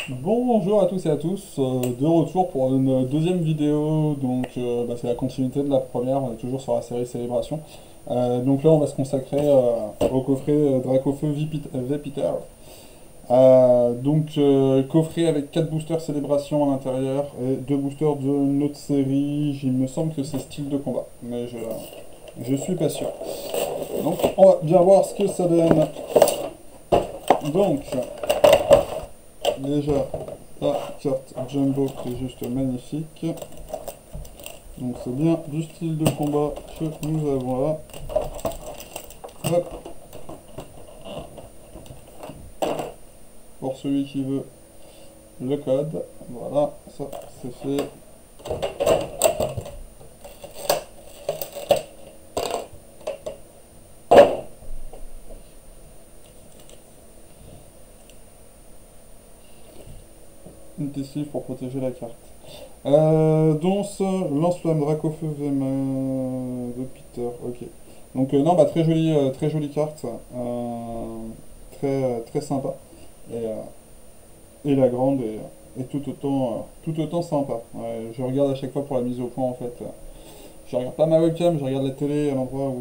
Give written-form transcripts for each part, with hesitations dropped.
Bonjour à tous et à tous, de retour pour une deuxième vidéo, donc c'est la continuité de la première, on est toujours sur la série Célébration. Donc là on va se consacrer au coffret Dracofeu Vpeter. Coffret avec 4 boosters Célébration à l'intérieur et 2 boosters de notre série, il me semble que c'est style de combat, mais je suis pas sûr. Donc on va bien voir ce que ça donne. Donc déjà la carte Jumbo qui est juste magnifique. Donc c'est bien du style de combat que nous avons là. Hop, pour celui qui veut le code. Voilà, ça c'est fait. Une testive pour protéger la carte. Lance-flamme Dracofeu de Peter. Ok. Donc non, bah très jolie carte. Très sympa. Et, euh, et la grande est tout autant sympa. Ouais, je regarde à chaque fois pour la mise au point en fait. Je regarde pas ma webcam, je regarde la télé à l'endroit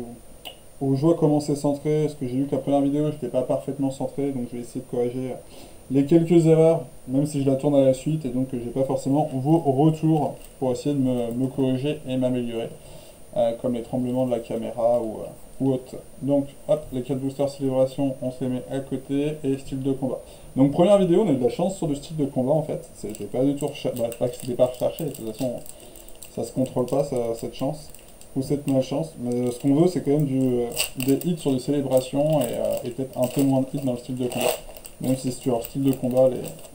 où je vois comment c'est centré, parce que j'ai vu que la première vidéo, je n'étais pas parfaitement centré, donc je vais essayer de corriger les quelques erreurs, même si je la tourne à la suite, et donc j'ai pas forcément vos retours pour essayer de me corriger et m'améliorer, comme les tremblements de la caméra ou autre. Donc, hop, les 4 boosters célébration, on se les met à côté, et style de combat. Donc, première vidéo, on a eu de la chance sur le style de combat, en fait. C'était pas du tout pas que c'était pas recherché, de toute façon, ça se contrôle pas, cette chance ou cette malchance, mais ce qu'on veut c'est quand même des hits sur des célébrations et peut-être un peu moins de hits dans le style de combat. Même si sur leur style de combat,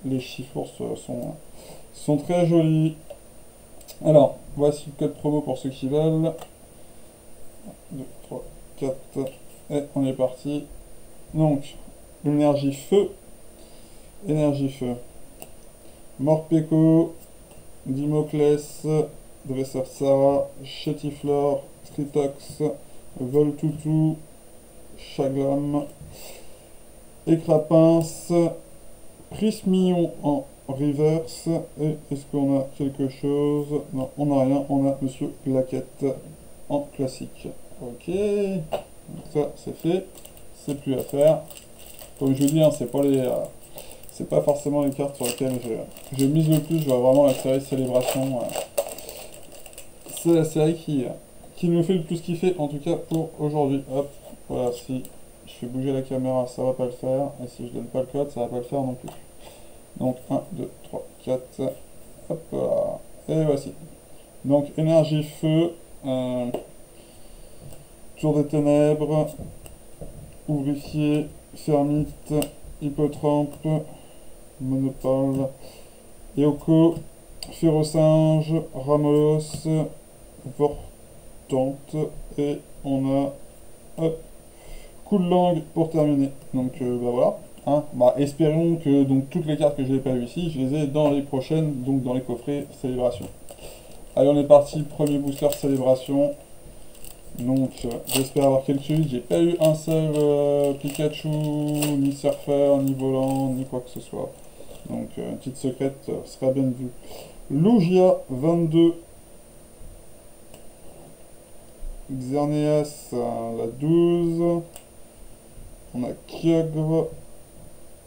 les chiffres sont très jolis. Alors, voici le code promo pour ceux qui veulent. 2, 3, 4, et on est parti. Donc, énergie feu, Morpeko, Dimoclès, Dresseur Chétiflore, Tritox, Voltutu, Chaglam, Écrapince, Prismillon en reverse. Et est-ce qu'on a quelque chose? Non, on n'a rien, on a Monsieur Glaquette en classique. Ok, ça c'est fait, c'est plus à faire. Comme je vous dis, hein, c'est pas forcément les cartes sur lesquelles je mise le plus, je vois vraiment la série Célébration. C'est la série qui nous fait le plus kiffer, en tout cas pour aujourd'hui. Hop, voilà, si je fais bouger la caméra, ça va pas le faire. Et si je donne pas le code, ça va pas le faire non plus. Donc 1, 2, 3, 4, hop là. Et voici. Donc énergie feu, tour des ténèbres, ouvrier, fermite, hippotrampe, monopole, Eoko, férocinge, ramolos, vortante, et on a hop, coup de langue pour terminer. Donc bah voilà. Hein. Bah, espérons que donc toutes les cartes que je n'ai pas eues ici, je les ai dans les prochaines, donc dans les coffrets célébration. Allez, on est parti, premier booster célébration. Donc j'espère avoir quelque chose. J'ai pas eu un seul Pikachu, ni surfeur, ni volant, ni quoi que ce soit. Donc une petite secrète sera bien vue. Lugia 22, Xerneas la 12, on a Kyogre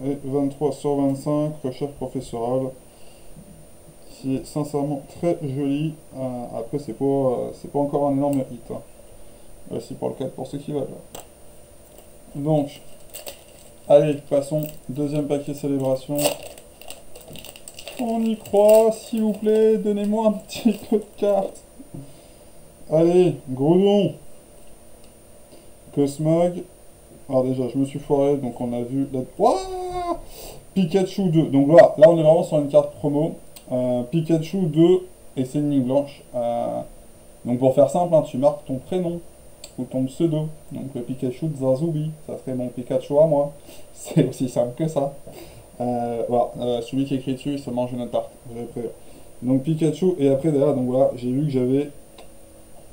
et 23 sur 25, recherche professorale, qui est sincèrement très joli. Après c'est pas encore un énorme hit. Hein. Voici pour le 4 pour ceux qui veulent. Donc, allez, passons, deuxième paquet célébration. On y croit, s'il vous plaît, donnez-moi un petit peu de cartes. Allez, Groudon, Cosmog. Alors déjà, je me suis foiré, donc on a vu la... Wouah, Pikachu 2. Donc voilà, là on est vraiment sur une carte promo. Pikachu 2 et c'est une ligne blanche. Donc pour faire simple, hein, tu marques ton prénom ou ton pseudo. Donc le Pikachu de Zazubi, ça serait mon Pikachu à moi. C'est aussi simple que ça. Voilà, celui qui écrit dessus, il se mange une autre part. Donc Pikachu, et après derrière, donc voilà, j'ai vu que j'avais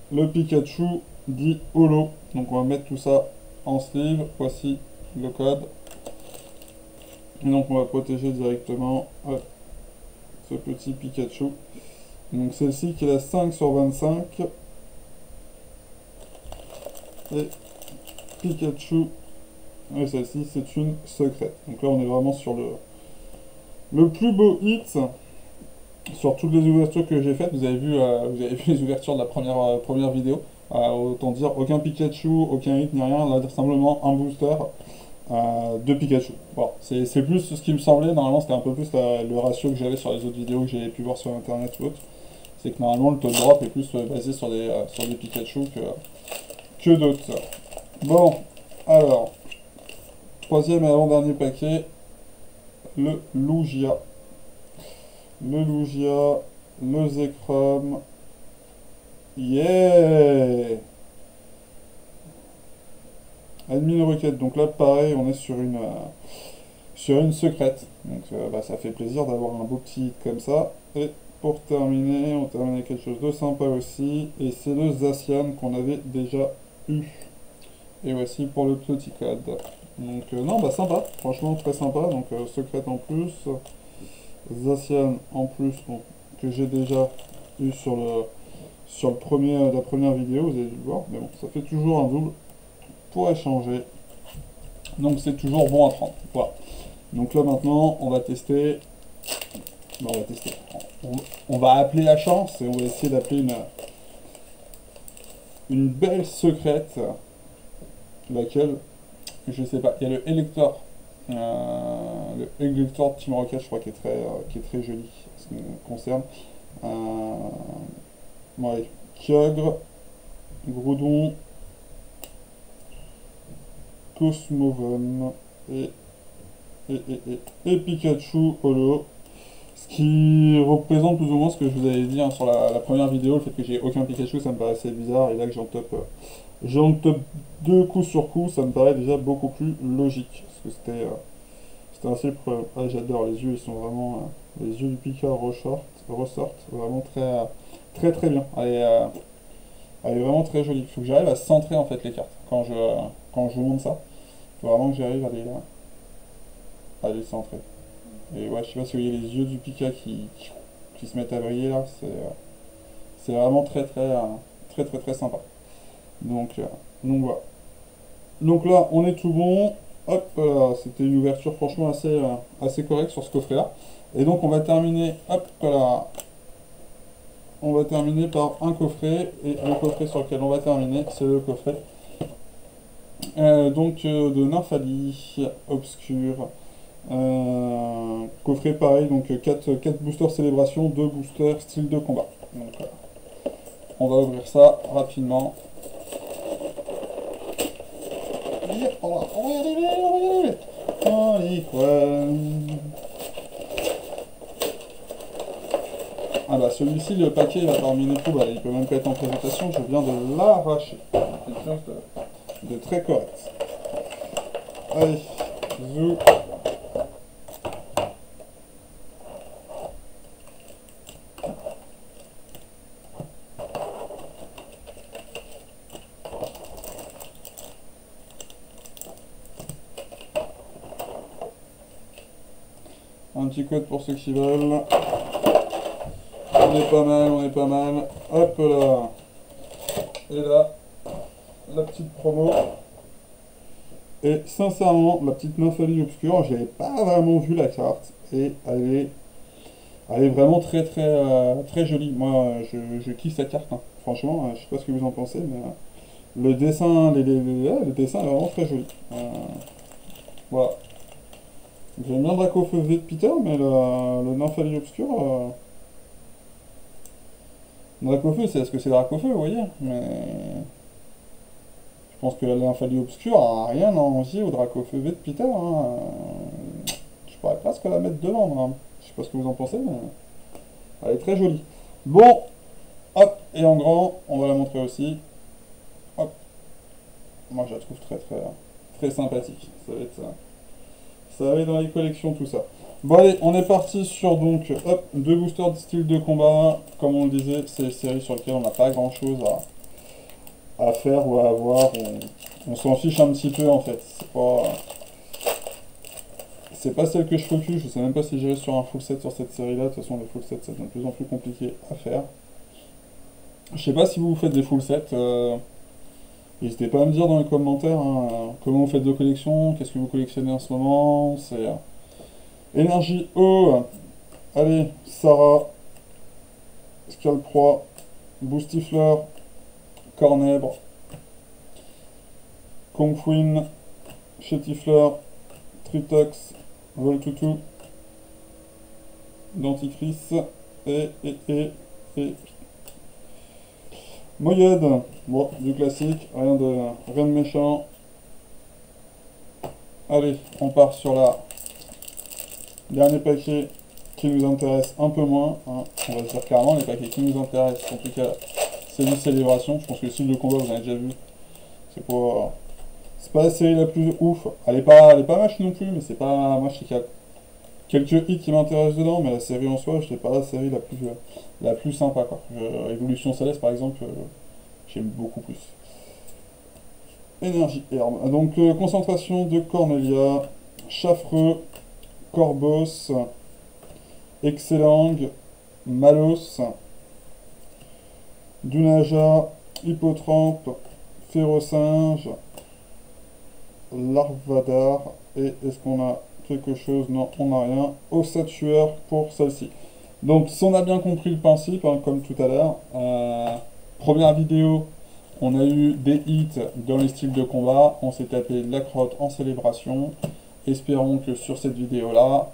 le Pikachu dit Holo. Donc on va mettre tout ça en sleeve. Voici le code. Et donc on va protéger directement hop, ce petit Pikachu. Donc celle-ci qui est la 5 sur 25. Et Pikachu. Et celle-ci c'est une secrète. Donc là on est vraiment sur le plus beau hit. Sur toutes les ouvertures que j'ai faites, vous avez vu les ouvertures de la première vidéo. Autant dire aucun Pikachu, aucun hit ni rien, là simplement un booster de Pikachu. Bon, c'est plus ce qui me semblait, normalement c'était un peu plus le ratio que j'avais sur les autres vidéos que j'avais pu voir sur internet ou autre. C'est que normalement le top drop est plus basé sur des Pikachu que d'autres. Bon, alors, troisième et avant-dernier paquet, le Lugia. Le Lugia, le Zekrom. Yeah! Admin requête, donc là pareil, on est sur une secrète. Donc bah, ça fait plaisir d'avoir un beau petit hit comme ça. Et pour terminer, on termine avec quelque chose de sympa aussi. Et c'est le Zacian qu'on avait déjà eu. Et voici pour le petit code. Donc non, bah sympa, franchement très sympa. Donc secrète en plus, Zacian en plus, bon, que j'ai déjà eu sur la première vidéo, vous avez dû le voir. Mais bon, ça fait toujours un double pour échanger. Donc c'est toujours bon à prendre. Voilà. Donc là maintenant, on va tester. On va tester. On va appeler la chance et on va essayer d'appeler une belle secrète. Laquelle, je sais pas. Il y a le Elector. Le Elector Team Rocket, je crois, qui est très joli, ce qui me concerne. Ouais. Kyogre, Groudon, Cosmogon et Pikachu Holo. Ce qui représente plus ou moins ce que je vous avais dit hein, sur la première vidéo, le fait que j'ai aucun Pikachu, ça me paraissait bizarre, et là que j'en top deux coup sur coup, ça me paraît déjà beaucoup plus logique. Parce que c'était assez problème. Ah, j'adore, les yeux, ils sont vraiment... les yeux du Pika ressortent vraiment très bien. Elle est vraiment très jolie. Il faut que j'arrive à centrer en fait les cartes quand je vous montre ça. Il faut vraiment que j'arrive à les centrer. Et ouais, je sais pas si vous voyez les yeux du Pika qui se mettent à briller là, c'est vraiment très sympa. Donc, voilà. Donc là, on est tout bon. Hop, là, c'était une ouverture franchement assez correcte sur ce coffret là. Et donc on va terminer, hop là, on va terminer par un coffret. Et le coffret sur lequel on va terminer, c'est le coffret de Nymphalie Obscure. Coffret pareil, donc 4 boosters célébration, 2 boosters style de combat. Donc on va ouvrir ça rapidement. On va y arriver, on va y arriver. Allez, quoi. Ah bah celui-ci, le paquet, il va terminer tout, bah, il peut même pas être en présentation, je viens de l'arracher. Quelque chose de très correct. Allez, zou. Un petit code pour ceux qui veulent. On est pas mal, on est pas mal. Hop là. Et là, la petite promo. Et sincèrement, la petite Nymphalie Obscure, je n'avais pas vraiment vu la carte. Et elle est vraiment très jolie. Moi, je kiffe cette carte. Hein. Franchement, je sais pas ce que vous en pensez, mais le dessin, le dessin est vraiment très joli. Voilà. J'aime bien Dracofeu V de Peter, mais le Nymphalie Obscure... Dracofeu, c'est ce que c'est Dracofeu, vous voyez, mais je pense que la Nymphalie Obscure a rien à envier au Dracofeu V de Peter. Hein. Je pourrais presque la mettre devant, moi. Je sais pas ce que vous en pensez, mais elle est très jolie. Bon, hop, et en grand, on va la montrer aussi. Hop, moi je la trouve très sympathique. Ça va être dans les collections, tout ça. Bon allez, on est parti sur donc, hop, 2 boosters de style de combat. Comme on le disait, c'est une série sur laquelle on n'a pas grand chose à faire ou à avoir. On s'en fiche un petit peu en fait. C'est pas celle que je focus, je sais même pas si j'irai sur un full set sur cette série-là. De toute façon, les full sets, ça devient de plus en plus compliqué à faire. Je sais pas si vous faites des full sets. N'hésitez pas à me dire dans les commentaires hein, comment vous faites vos collections, qu'est-ce que vous collectionnez en ce moment. C'est Énergie O. Allez, Sarah, Scalproie, Boostifleur, Cornèbre, Conqueen, Chétifleur, Tritox, Voltutu, Dentifrice et Moyed. Bon, du classique, rien de méchant. Allez, on part sur la dernier paquet qui nous intéresse un peu moins. Hein. On va se dire clairement, les paquets qui nous intéressent, en tout cas, c'est une célébration. Je pense que le style de combat, vous avez déjà vu. C'est pas la série la plus ouf. Elle est pas mâche non plus, mais c'est pas. Moi, je sais qu'il y a quelques hits qui m'intéressent dedans, mais la série en soi, je sais pas la série la plus sympa, quoi. Évolution Céleste, par exemple, j'aime beaucoup plus. Énergie Herbe. Donc, concentration de Cornelia, Chaffreux, Corbos, Excellang, Malos, Dunaja, Hippotrampe, Férocinge, Larvadar, et est-ce qu'on a quelque chose? Non, on n'a rien. Ossatueur pour celle-ci. Donc, si on a bien compris le principe, hein, comme tout à l'heure, première vidéo, on a eu des hits dans les styles de combat, on s'est tapé de la crotte en célébration. Espérons que sur cette vidéo-là,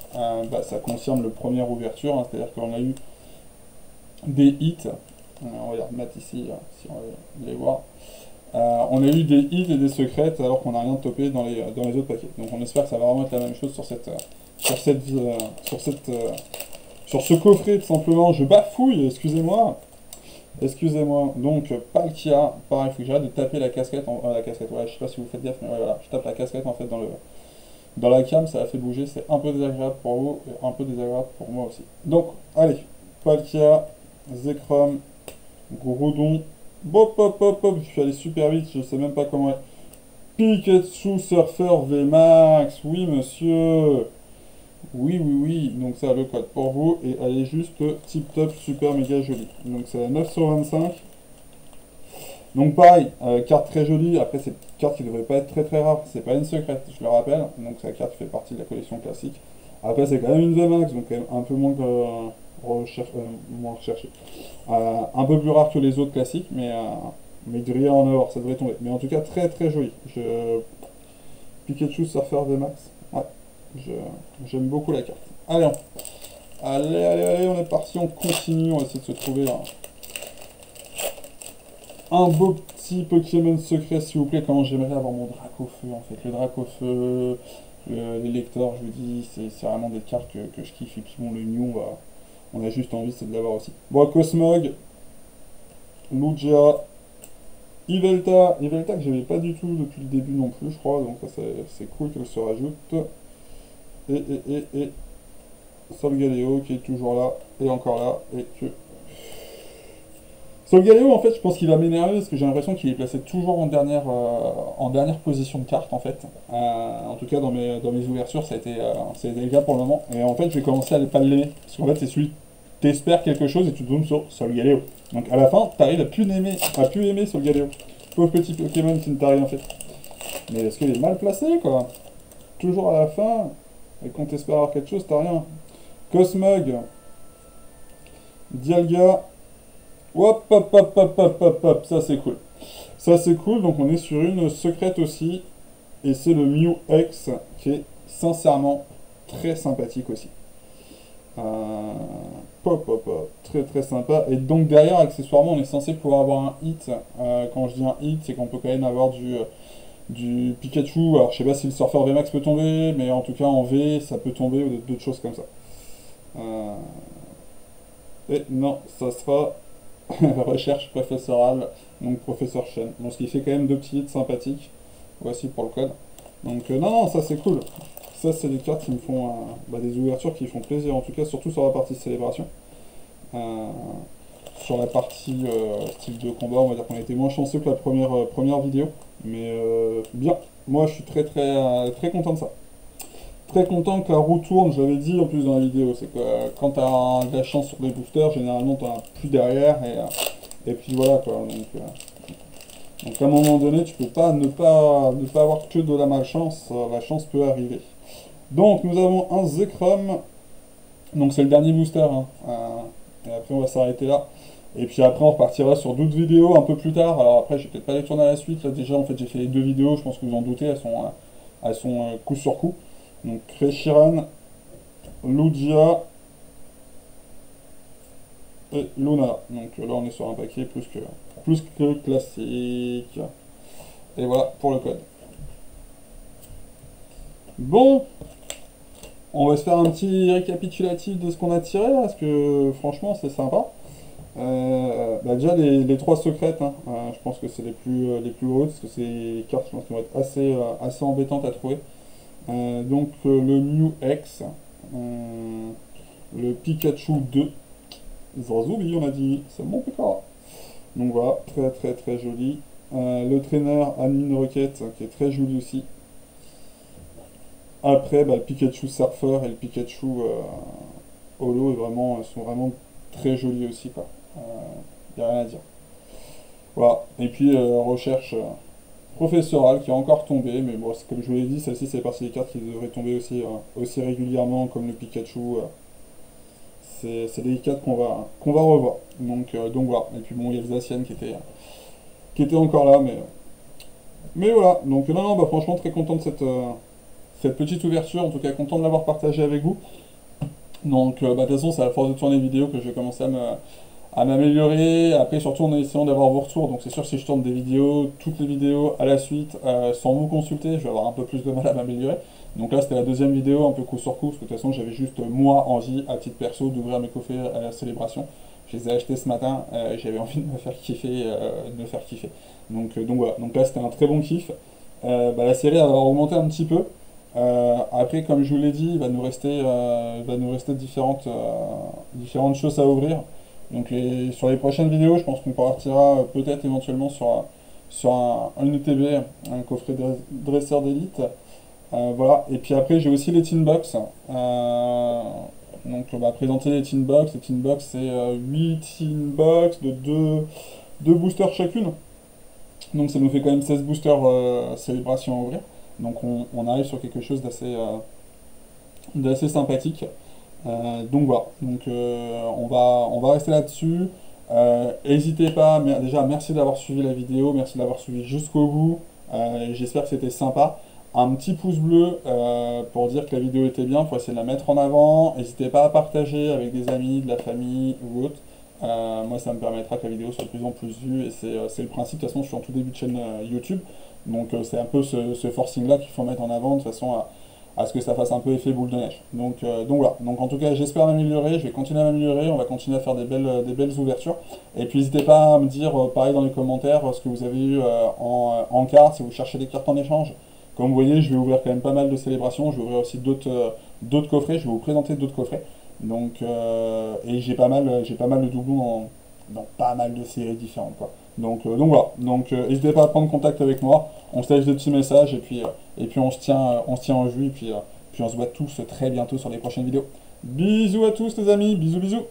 ça confirme le première ouverture, hein, c'est-à-dire qu'on a eu des hits. On va les remettre ici, si on veut les voir. On a eu des hits et des secrètes alors qu'on n'a rien topé dans les autres paquets. Donc on espère que ça va vraiment être la même chose sur ce coffret, tout simplement. Je bafouille, excusez-moi. Excusez-moi. Donc Palkia, pareil, il faut que j'arrête de taper la casquette, ouais, je sais pas si vous faites gaffe, mais ouais, voilà, je tape la casquette en fait dans la cam, ça la fait bouger, c'est un peu désagréable pour vous et un peu désagréable pour moi aussi. Donc, allez, Palkia, Zekrom, Groudon, bop hop hop hop, je suis allé super vite, je sais même pas comment être. Pikachu Surfer VMAX, oui monsieur. Oui, oui, oui, donc ça le code pour vous, et elle est juste tip top, super méga jolie. Donc c'est 9 sur 25. Donc pareil, carte très jolie, après c'est une carte qui devrait pas être très très rare, c'est pas une secrète, je le rappelle, donc la carte fait partie de la collection classique. Après c'est quand même une VMAX, donc quand même un peu moins moins recherché. Un peu plus rare que les autres classiques, mais il devrait en avoir, ça devrait tomber. Mais en tout cas très très joli. Pikachu Surfer VMAX, ouais, j'aime beaucoup la carte. Allez, allez, on est parti, on continue, on va essayer de se trouver un beau petit Pokémon secret, s'il vous plaît. Comment j'aimerais avoir mon Dracofeu, en fait. Le Dracofeu, l'électeur, je vous dis, c'est vraiment des cartes que je kiffe. Et puis bon, le Mew, on a juste envie, c'est de l'avoir aussi. Bon, Cosmog, Lugia, Yveltal que j'avais pas du tout depuis le début non plus, je crois. Donc ça, c'est cool qu'elle se rajoute. Et Solgaleo qui est toujours là, et encore là, et que... Solgaleo, en fait, je pense qu'il va m'énerver parce que j'ai l'impression qu'il est placé toujours en dernière position de carte, en fait. En tout cas, dans mes ouvertures, ça a été le cas pour le moment. Et en fait, je vais commencer à ne pas l'aimer. Parce qu'en fait, c'est celui t'espères quelque chose et tu zoomes sur Solgaleo. Donc à la fin, t'arrives à plus aimer Solgaleo. Pauvre petit Pokémon qui ne t'a rien fait. Mais est-ce qu'il est mal placé, quoi? Toujours à la fin, et quand t'espères avoir quelque chose, t'as rien. Cosmog, Dialga, hop, hop, hop, hop, hop, hop, hop, ça c'est cool. Ça c'est cool, donc on est sur une secrète aussi, et c'est le Mew X, qui est sincèrement très sympathique aussi. Pop, pop, pop, très très sympa. Et donc derrière, accessoirement, on est censé pouvoir avoir un hit. Quand je dis un hit, c'est qu'on peut quand même avoir du Pikachu. Alors je sais pas si le Surfer VMAX peut tomber, mais en tout cas en V, ça peut tomber, ou d'autres choses comme ça. Et non, ça sera recherche professorale, donc professeur Chen. Bon, ce qui fait quand même deux petits hits sympathiques. Voici pour le code. Donc non, ça c'est cool. Ça c'est des cartes qui me font des ouvertures qui font plaisir, en tout cas surtout sur la partie célébration. Sur la partie style de combat, on va dire qu'on a été moins chanceux que la première vidéo. Mais bien, moi je suis très très très content de ça. très content que la roue tourne, je l'avais dit en plus dans la vidéo, c'est que quand tu as de la chance sur des boosters, généralement tu as plus derrière, et puis voilà quoi. Donc à un moment donné, tu peux pas ne pas avoir que de la malchance, la chance peut arriver. Donc nous avons un Zekrom, donc c'est le dernier booster, hein. Et après on va s'arrêter là. Et puis après on repartira sur d'autres vidéos un peu plus tard. Alors après je vais peut-être pas les tourner à la suite, là déjà en fait j'ai fait les deux vidéos, je pense que vous en doutez, elles sont coup sur coup. Donc Reshiram, Lugia et Luna. Donc là on est sur un paquet plus que classique. Et voilà pour le code. Bon, on va se faire un petit récapitulatif de ce qu'on a tiré, là, parce que franchement c'est sympa. Bah déjà les trois secrètes, hein, je pense que c'est les plus grosses, parce que c'est les cartes je pense qui vont être assez embêtantes à trouver. Le Mew X, le Pikachu 2, Zazubi on a dit, c'est mon PK. Donc voilà, très joli. Le traîneur Admin Rocket qui est très joli aussi. Après, bah, le Pikachu Surfer et le Pikachu Holo sont vraiment très jolis aussi, quoi. Y a rien à dire. Voilà. Et puis, recherche professorale qui est encore tombée, mais bon, comme je vous l'ai dit, celle-ci, c'est partie des cartes qui devraient tomber aussi régulièrement comme le Pikachu. C'est des cartes qu'on va revoir. Donc voilà. Et puis bon, il y a les Asiennes qui étaient encore là, mais voilà. Donc non, bah franchement, très content de cette petite ouverture, en tout cas content de l'avoir partagé avec vous. Donc bah, de toute façon, c'est à la force de tourner les vidéos que je vais commencer à m'améliorer. Après, surtout en essayant d'avoir vos retours. Donc c'est sûr, si je tourne des vidéos, toutes les vidéos à la suite, sans vous consulter, je vais avoir un peu plus de mal à m'améliorer. Donc là, c'était la deuxième vidéo, un peu coup sur coup, parce que de toute façon, j'avais juste moi envie, à titre perso, d'ouvrir mes coffrets à la célébration. Je les ai achetés ce matin, j'avais envie de me faire kiffer, Donc voilà, donc là c'était un très bon kiff. Bah, la série elle va augmenter un petit peu. Après, comme je vous l'ai dit, il va nous rester différentes choses à ouvrir. Donc sur les prochaines vidéos, je pense qu'on partira peut-être éventuellement sur un UTB, un coffret dresseur d'élite. Voilà. Et puis après, j'ai aussi les Teen Box. Donc on va présenter les Teen Box. Les Teen Box, c'est 8 Teen Box de 2 boosters chacune. Donc ça nous fait quand même 16 boosters célébration à ouvrir. Donc on arrive sur quelque chose d'assez sympathique. Donc voilà, on va rester là-dessus. N'hésitez pas, mais déjà merci d'avoir suivi la vidéo, merci d'avoir suivi jusqu'au bout. J'espère que c'était sympa. Un petit pouce bleu pour dire que la vidéo était bien, pour essayer de la mettre en avant. N'hésitez pas à partager avec des amis, de la famille ou autre. Moi ça me permettra que la vidéo soit de plus en plus vue et c'est le principe. De toute façon, je suis en tout début de chaîne YouTube. Donc c'est un peu ce forcing là qu'il faut mettre en avant de façon à ce que ça fasse un peu effet boule de neige. Donc voilà, donc en tout cas j'espère m'améliorer, je vais continuer à m'améliorer, on va continuer à faire des belles ouvertures. Et puis n'hésitez pas à me dire pareil dans les commentaires ce que vous avez eu en cartes, si vous cherchez des cartes en échange. Comme vous voyez, je vais ouvrir quand même pas mal de célébrations, je vais ouvrir aussi d'autres coffrets, je vais vous présenter d'autres coffrets. Et j'ai pas mal de doublons dans pas mal de séries différentes, quoi. Donc voilà, n'hésitez pas à prendre contact avec moi, on se laisse des petits messages et puis on se tient en vue puis on se voit tous très bientôt sur les prochaines vidéos. Bisous à tous les amis, bisous bisous.